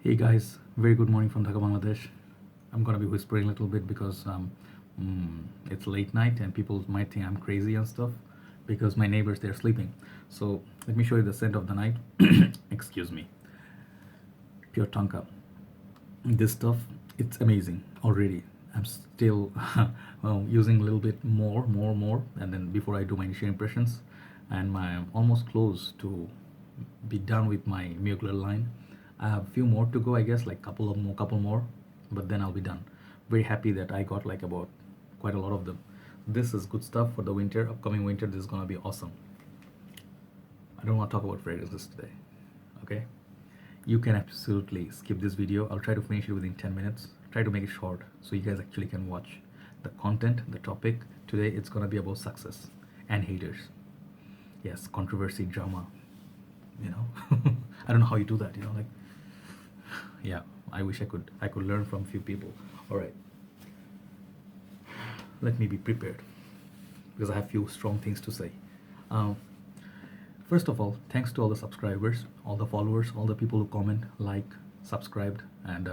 Hey guys, very good morning from Dhaka, Bangladesh. I'm gonna be whispering a little bit because it's late night and people might think I'm crazy and stuff because my neighbors they're sleeping. So let me show you the scent of the night. Excuse me, pure tonka. This stuff it's amazing already. I'm still using a little bit more, and then before I do my initial impressions, and I'm almost close to be done with my mucular line. I have a few more to go, I guess, like couple more, but then I'll be done. Very happy that I got like about quite a lot of them. This is good stuff for the winter, upcoming winter. This is gonna be awesome. I don't want to talk about fragrances today, okay? You can absolutely skip this video. I'll try to finish it within 10 minutes. Try to make it short so you guys actually can watch the content, the topic. Today it's gonna be about success and haters. Yes, controversy, drama. You know, I don't know how you do that. You know, like, yeah, I wish I could learn from few people. All right, let me be prepared because I have few strong things to say. Um, First of all, thanks to all the subscribers, all the followers, all the people who comment, like, subscribed, and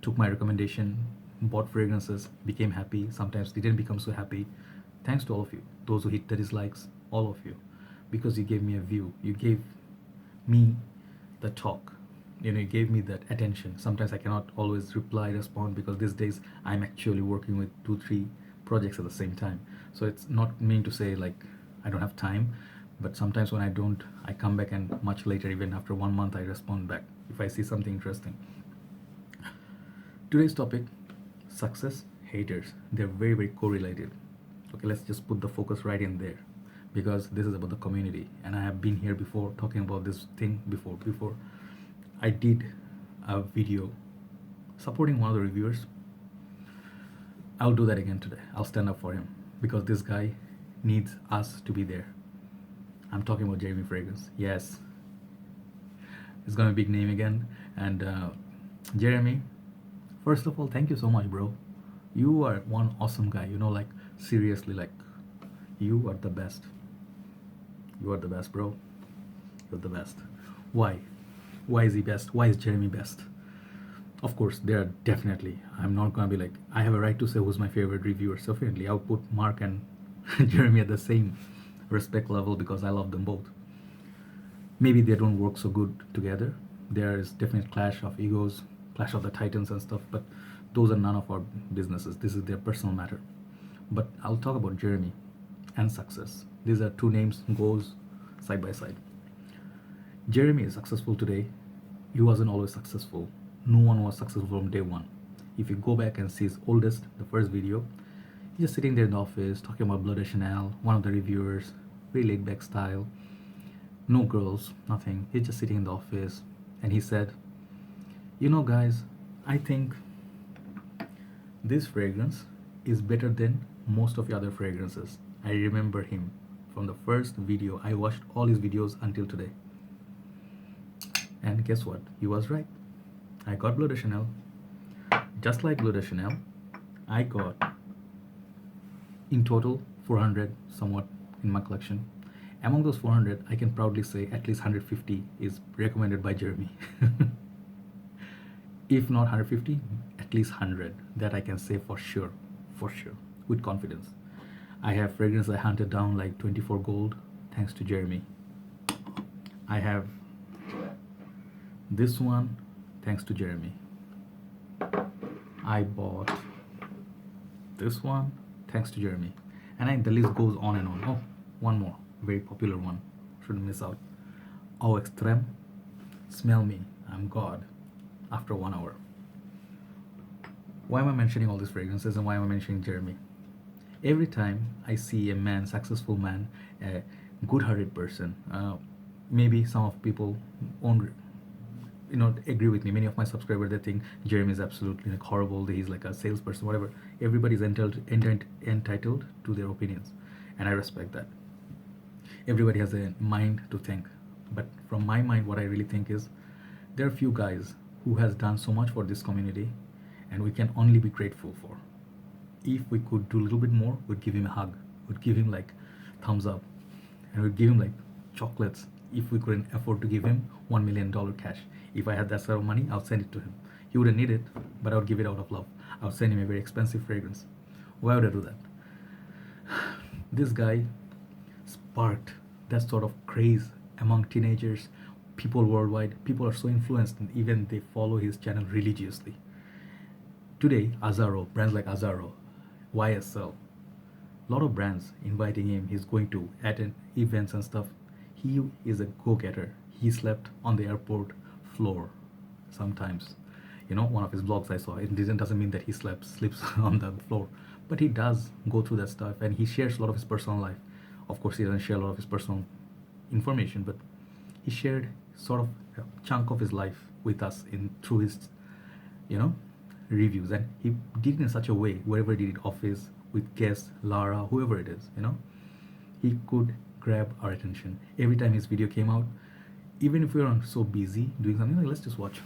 took my recommendation, bought fragrances, became happy. Sometimes didn't become so happy. Thanks to all of you, those who hit the dislikes, all of you, because you gave me a view. You gave me the talk. You know, you gave me that attention. Sometimes I cannot always reply, respond because these days I'm actually working with 2, 3 projects at the same time. So it's not mean to say like I don't have time, but sometimes when I don't, I come back and much later, even after 1 month, I respond back if I see something interesting. Today's topic, success, haters. They're very correlated. Okay, let's just put the focus right in there because this is about the community and I have been here before talking about this thing before. I did a video supporting one of the reviewers. I'll do that again today. I'll stand up for him because this guy needs us to be there. I'm talking about Jeremy Fragrance. Yes, it's gonna be a big name again. And Jeremy, first of all, thank you so much, bro. You are one awesome guy. You know, like seriously, like you are the best. You are the best, bro. You're the best. Why? Why is he best? Why is Jeremy best? Of course, there are definitely. I'm not gonna be like I have a right to say who's my favorite reviewer. So definitely, I'll put Mark and Jeremy at the same respect level because I love them both. Maybe they don't work so good together. There is definite clash of egos, clash of the titans and stuff, but those are none of our businesses. This is their personal matter. But I'll talk about Jeremy and success. These are two names goes side by side. Jeremy is successful today. He wasn't always successful. No one was successful from day one. If you go back and see his oldest, the first video, he's just sitting there in the office talking about Blood de Chanel, one of the reviewers, very laid back style. No girls, nothing. He's just sitting in the office and he said, you know guys, I think this fragrance is better than most of the other fragrances. I remember him from the first video. I watched all his videos until today. And guess what? He was right. I got Blood de Chanel. Just like Blood de Chanel, I got in total 400 somewhat in my collection. Among those 400, I can proudly say at least 150 is recommended by Jeremy. If not 150, at least 100. That I can say for sure, with confidence. I have fragrance I hunted down like 24 gold, thanks to Jeremy. I have this one, thanks to Jeremy. I bought this one, thanks to Jeremy. And the list goes on and on. Oh, one more, very popular one, shouldn't miss out. Au Extreme, smell me, I'm God, after 1 hour. Why am I mentioning all these fragrances and why am I mentioning Jeremy? Every time I see a man, successful man, a good-hearted person, maybe some of people won't agree with me. Many of my subscribers, they think Jeremy is absolutely like horrible, he's like a salesperson, whatever. Everybody's entitled to their opinions, and I respect that. Everybody has a mind to think, but from my mind, what I really think is there are few guys who has done so much for this community, and we can only be grateful for. If we could do a little bit more, we'd give him a hug, we'd give him like thumbs up, and we'd give him like chocolates, if we couldn't afford to give him $1 million cash. If I had that sort of money, I would send it to him. He wouldn't need it, but I would give it out of love. I would send him a very expensive fragrance. Why would I do that? This guy sparked that sort of craze among teenagers, people worldwide. People are so influenced, and even they follow his channel religiously. Today, Azaro, brands like Azaro, YSL, a lot of brands inviting him. He's going to attend events and stuff. He is a go-getter. He slept on the airport floor sometimes. One of his blogs I saw, it doesn't mean that he sleeps on the floor, but he does go through that stuff, and he shares a lot of his personal life. Of course, he doesn't share a lot of his personal information, but he shared sort of a chunk of his life with us through his, reviews, and he did it in such a way, wherever he did it, office, with guests, Lara, whoever it is, he could grab our attention. Every time his video came out, even if we were so busy doing something, like, let's just watch.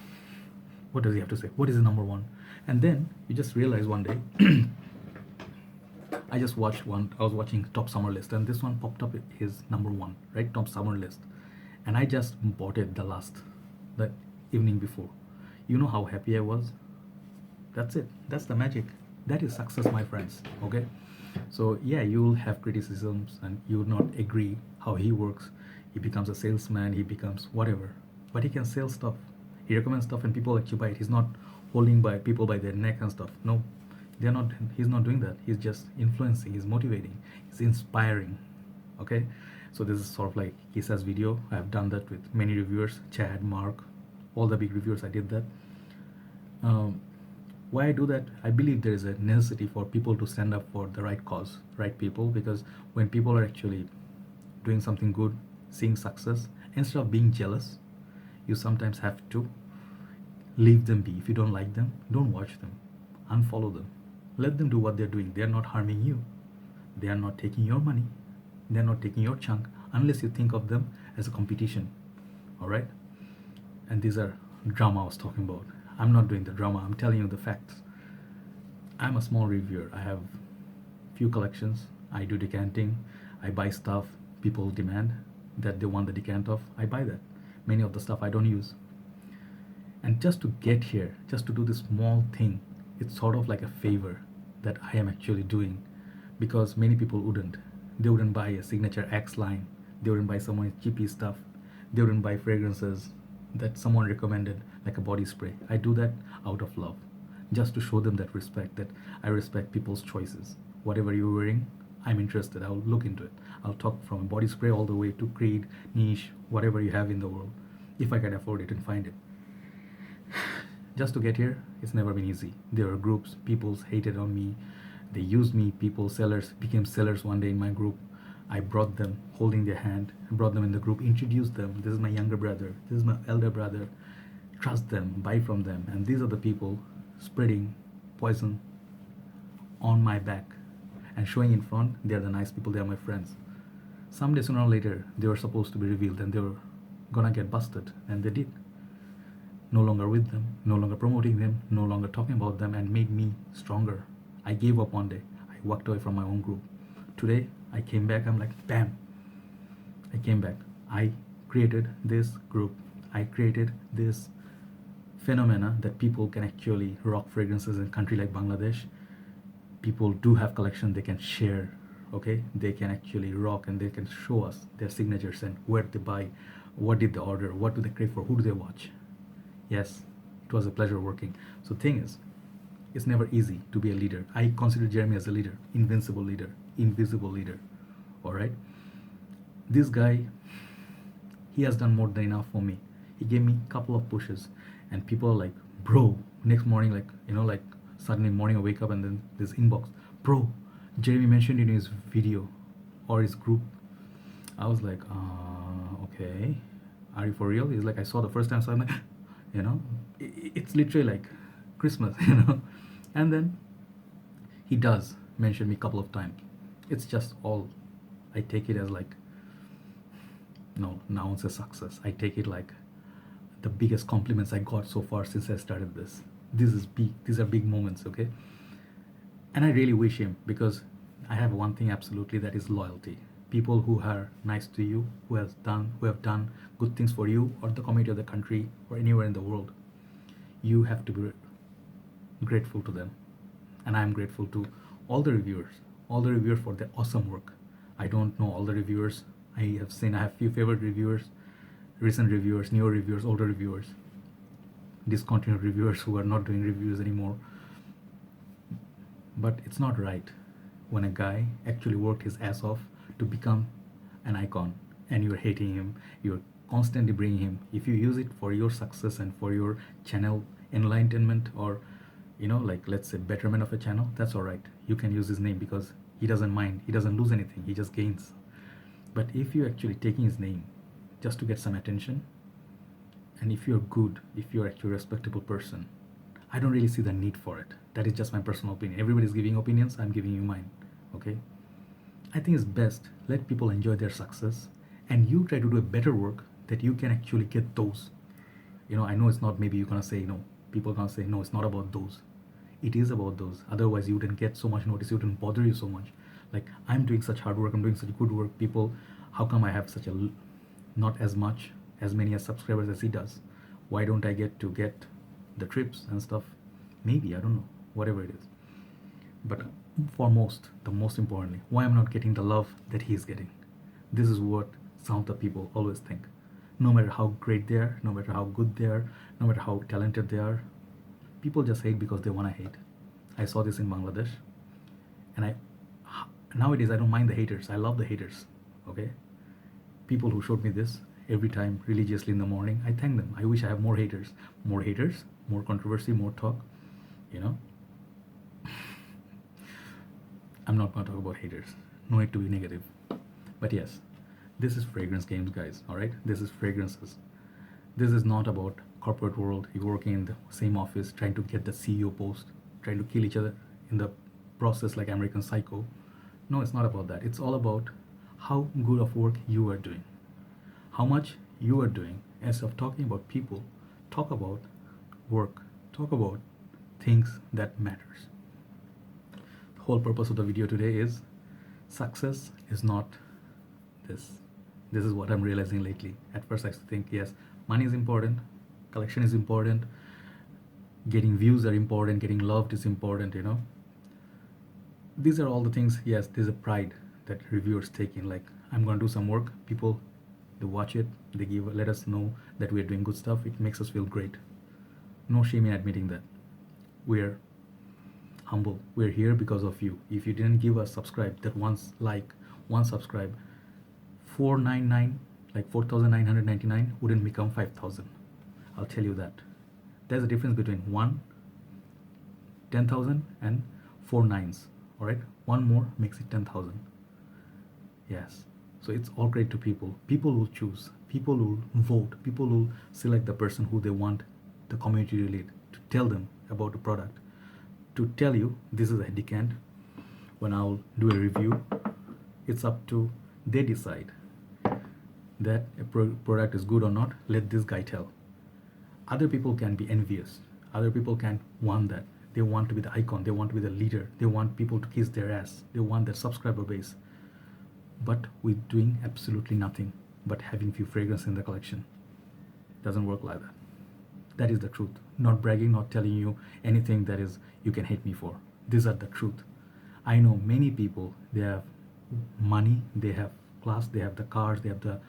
What does he have to say? What is the number one? And then you just realize one day, I was watching Top Summer List, and this one popped up his number one, right? Top Summer List. And I just bought it the evening before. You know how happy I was? That's it. That's the magic. That is success, my friends. Okay? So yeah, you'll have criticisms and you will not agree how he works. He becomes a salesman, he becomes whatever. But he can sell stuff. He recommends stuff and people actually buy it. He's not holding by people by their neck and stuff. No, he's not doing that. He's just influencing, he's motivating, he's inspiring. Okay? So this is sort of like he says video. I have done that with many reviewers, Chad, Mark, all the big reviewers. I did that. Why I do that? I believe there is a necessity for people to stand up for the right cause, right people, because when people are actually doing something good, seeing success, instead of being jealous, you sometimes have to leave them be. If you don't like them, don't watch them, unfollow them, let them do what they're doing. They're not harming you, they are not taking your money, they're not taking your chunk, unless you think of them as a competition. All right? And these are drama I was talking about. I'm not doing the drama, I'm telling you the facts. I'm a small reviewer. I have few collections. I do decanting. I buy stuff people demand that they want the decant of. I buy that. Many of the stuff I don't use. And just to get here, just to do this small thing, it's sort of like a favor that I am actually doing, because many people wouldn't. They wouldn't buy a Signature X line. They wouldn't buy someone's cheapy stuff. They wouldn't buy fragrances that someone recommended, like a body spray. I do that out of love, just to show them that respect, that I respect people's choices. Whatever you're wearing, I'm interested. I'll look into it. I'll talk from a body spray all the way to Creed, niche, whatever you have in the world, if I can afford it and find it. Just to get here, it's never been easy. There are groups, people's hated on me. They used me. People, sellers, became sellers one day in my group. I brought them, holding their hand, brought them in the group, introduced them. This is my younger brother. This is my elder brother. Trust them, buy from them. And these are the people spreading poison on my back and showing in front, they're the nice people, they're my friends. Someday, sooner or later, they were supposed to be revealed and they were gonna get busted, and they did. No longer with them, no longer promoting them, no longer talking about them, and made me stronger. I gave up one day. I walked away from my own group. Today, I came back, I'm like, bam. I came back. I created this group. I created this phenomena that people can actually rock fragrances in a country like Bangladesh. People do have collection they can share, okay? They can actually rock and they can show us their signatures and where they buy, what did they order, what do they crave for, who do they watch. Yes, it was a pleasure working. So thing is, it's never easy to be a leader. I consider Jeremy as a leader, invincible leader, invisible leader, all right? This guy, he has done more than enough for me. He gave me a couple of pushes, and people are like, bro, next morning, like, like suddenly morning I wake up and then this inbox, bro, Jeremy mentioned in his video or his group. I was like, okay, are you for real? He's like, I saw the first time, so I'm like, it's literally like Christmas, and then he does mention me a couple of times. It's just all, I take it as like, no, now it's a success. I take it like the biggest compliments I got so far since I started this. These are big moments, okay? And I really wish him, because I have one thing absolutely, that is loyalty. people who are nice to you, who have done good things for you or the community of the country or anywhere in the world. You have to be grateful to them. And I'm grateful to all the reviewers for their awesome work. I don't know all the reviewers. I have few favorite reviewers, recent reviewers, newer reviewers, older reviewers, discontinued reviewers who are not doing reviews anymore. But it's not right when a guy actually worked his ass off to become an icon and you're hating him, you're constantly bringing him. If you use it for your success and for your channel enlightenment, or like let's say betterment of a channel, that's all right. You can use his name because he doesn't mind, he doesn't lose anything, he just gains. But if you're actually taking his name just to get some attention, and if you're good, if you're actually a respectable person, I don't really see the need for it. That is just my personal opinion. Everybody's giving opinions, I'm giving you mine. Okay, I think it's best let people enjoy their success and you try to do a better work that you can actually get those. I know it's not, maybe you're gonna say, people are gonna say, no, it's not about those. It is about those. Otherwise you wouldn't get so much notice, it wouldn't bother you so much. Like, I'm doing such hard work, I'm doing such good work, people, how come I have such a not as many as subscribers as he does? Why don't I get the trips and stuff? Maybe, I don't know, whatever it is. But the most importantly, why I'm not getting the love that he's getting. This is what some of the people always think. No matter how great they are, no matter how good they are, no matter how talented they are, people just hate because they want to hate. I saw this in Bangladesh, and nowadays I don't mind the haters. I love the haters. Okay, people who showed me this every time religiously in the morning, I thank them. I wish I have more haters, more controversy, more talk. I'm not going to talk about haters. No need to be negative. But yes, this is fragrance games, guys. All right, this is fragrances. This is not about corporate world. You're working in the same office, trying to get the CEO post, trying to kill each other in the process like American Psycho. No, it's not about that. It's all about how good of work you are doing, how much you are doing. Instead of talking about people, talk about work, talk about things that matters. The whole purpose of the video today is success is not this. This is what I'm realizing lately. At first I used to think, yes, money is important, collection is important, getting views are important, getting loved is important, These are all the things. Yes, there's a pride that reviewers take in, like, I'm going to do some work, people, they watch it, they let us know that we're doing good stuff, it makes us feel great. No shame in admitting that. We're humble. We're here because of you. If you didn't give us subscribe, that one subscribe, 499, like 4,999 wouldn't become 5,000. I'll tell you that. There's a difference between 10,000 and 4 nines. All right, one more makes it 10,000. Yes, so it's all great to people. People will choose. People will vote. People will select the person who they want the community to lead, to tell them about the product, to tell you this is a decant. When I'll do a review, it's up to they decide that a product is good or not. Let this guy tell. Other people can be envious. Other people can want that. They want to be the icon. They want to be the leader. They want people to kiss their ass. They want their subscriber base. But we're doing absolutely nothing but having few fragrance in the collection. Doesn't work like that. That is the truth. Not bragging, not telling you anything that is you can hate me for. These are the truth. I know many people, they have money, they have class, they have the cars, they have the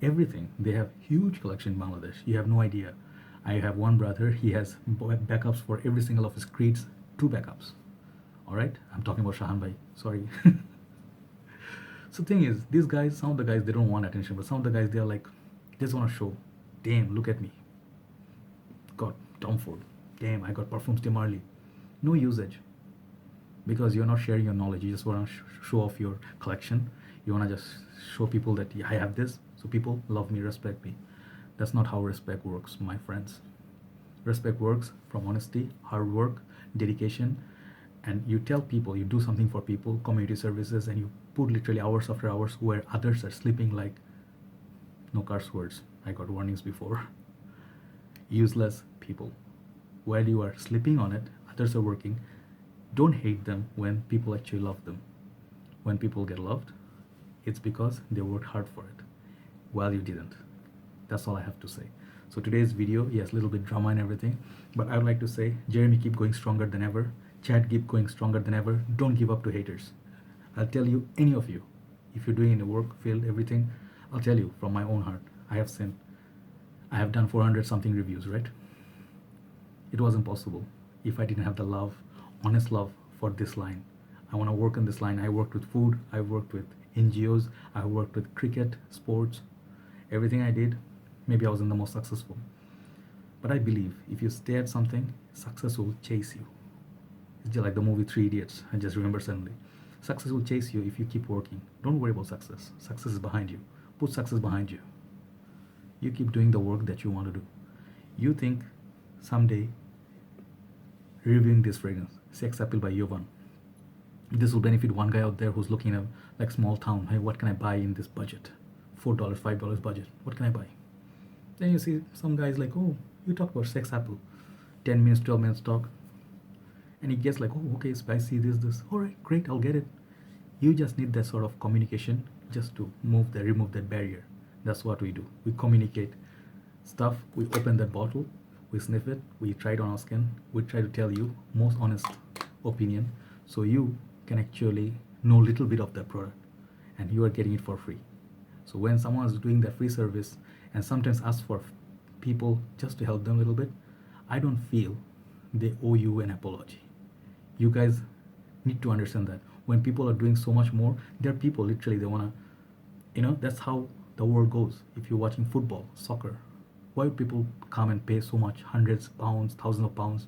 everything. They have huge collection in Bangladesh. You have no idea. I have one brother, he has backups for every single of his creeds, 2 backups. All right, I'm talking about Shahan Bhai, sorry. So thing is, these guys, some of the guys, they don't want attention, but some of the guys, they're like, they just want to show, damn, look at me. Got Tom Ford, damn, I got perfumes Tim Marley. No usage, because you're not sharing your knowledge. You just want to show off your collection. You want to just show people that I have this, so people love me, respect me. That's not how respect works, my friends. Respect works from honesty, hard work, dedication, and you tell people, you do something for people, community services, and you put literally hours after hours where others are sleeping like, no curse words, I got warnings before. Useless people. While you are sleeping on it, others are working. Don't hate them when people actually love them. When people get loved, It's because they worked hard for it while you didn't. That's all I have to say. So today's video, yes, a little bit drama and everything, but I would like to say, Jeremy, keep going stronger than ever. Chad, keep going stronger than ever. Don't give up to haters. I'll tell you, any of you, if you're doing in the work field, everything, I'll tell you from my own heart. I have done 400 something reviews, right? It wasn't possible if I didn't have the love, honest love for this line. I want to work in this line. I worked with food, I worked with NGOs, I worked with cricket, sports, everything I did. Maybe I wasn't the most successful. But I believe if you stay at something, success will chase you. It's just like the movie Three Idiots, I just remember suddenly. Success will chase you if you keep working. Don't worry about success. Success is behind you. Put success behind you. You keep doing the work that you want to do. You think someday reviewing this fragrance, Sex Appeal by Jovan, this will benefit one guy out there who's looking at like small town. Hey, what can I buy in this budget? $4, $5 budget. What can I buy? Then you see some guys like, oh, you talk about Sex Appeal, 10 minutes, 12 minutes talk, and he gets like, oh, okay, so I see this. All right, great, I'll get it. You just need that sort of communication just to remove that barrier. That's what we do. We communicate stuff. We open that bottle, we sniff it, we try it on our skin. We try to tell you most honest opinion, so you can actually know a little bit of that product, and you are getting it for free. So when someone is doing that free service and sometimes asks for people just to help them a little bit, I don't feel they owe you an apology. You guys need to understand that when people are doing so much more, there are people literally, they want to, that's how the world goes. If you're watching football, soccer, why would people come and pay so much, hundreds of pounds, thousands of pounds?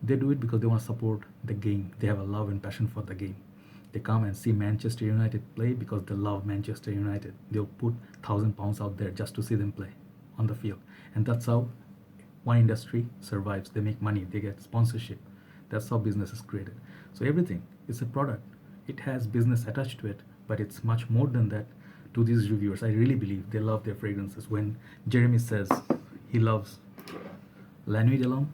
They do it because they want to support the game. They have a love and passion for the game. They come and see Manchester United play because they love Manchester United. They'll put £1,000 out there just to see them play on the field. And that's how one industry survives. They make money, they get sponsorship. That's how business is created. So everything is a product. It has business attached to it, but it's much more than that. To these reviewers, I really believe they love their fragrances. When Jeremy says he loves La Nuit de l'Homme,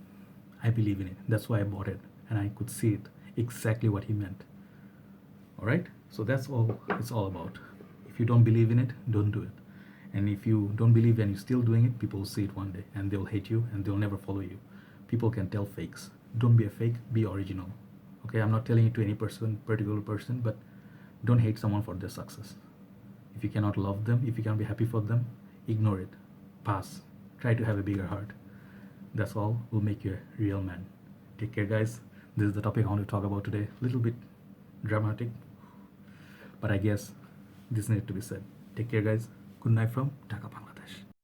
I believe in it. That's why I bought it, and I could see it exactly what he meant. All right, so that's all it's all about. If you don't believe in it, don't do it. And if you don't believe and you're still doing it, people will see it one day and they'll hate you and they'll never follow you. People can tell fakes. Don't be a fake, be original. Okay, I'm not telling it to any particular person, but don't hate someone for their success. If you cannot love them, if you can't be happy for them, ignore it. Pass. Try to have a bigger heart. That's all will make you a real man. Take care, guys. This is the topic I want to talk about today. A little bit dramatic, but I guess this needs to be said. Take care, guys. Good night from Dhaka, Bangladesh.